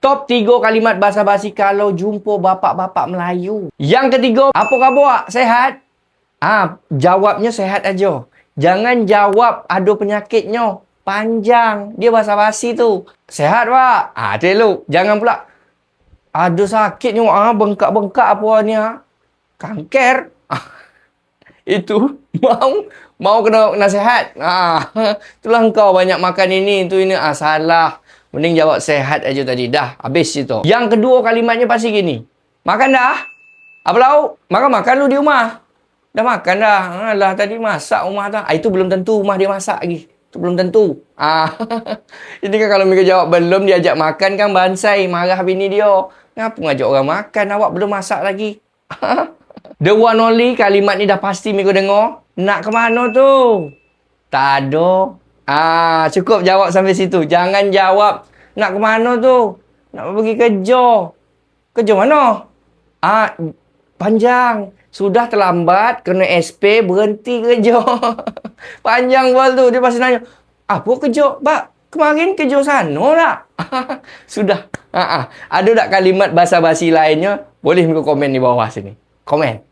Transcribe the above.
Top 3 kalimat basa-basi kalau jumpa bapak-bapak Melayu. Yang ketiga, apa khabar? Sehat? Jawabnya sehat aja. Jangan jawab ada penyakitnya. Panjang. Dia basa-basi tu. Sehat, Pak? Tu elok. Jangan pula, ada sakitnya, bengkak-bengkak apa ni, Kanker. Itu mau kena nasihat. Itulah engkau banyak makan ini, tu ini. Salah. Mending jawab sehat aja tadi. Dah, habis itu. Yang kedua kalimatnya pasti gini. Makan dah? Apa lauk? Makan lu di rumah. Dah makan dah. Alah, tadi masak rumah dah. Itu belum tentu rumah dia masak lagi. Itu belum tentu. Ini kan kalau mereka jawab belum, diajak makan kan bansai. Marah bini dia. Kenapa ngajak orang makan? Awak belum masak lagi. The one only, kalimat ni dah pasti mereka dengar. Nak ke mana tu? Tak ada. Cukup jawab sampai situ. Jangan jawab, nak ke mana tu? Nak pergi kerja. Kerja mana? Panjang. Sudah terlambat, kena SP, berhenti kerja. Panjang wal tu. Dia pasti nanya, apa kerja? Pak, kemarin kerja sana tak? Sudah. Ada tak kalimat basa-basi lainnya? Boleh mereka komen di bawah sini. Komen.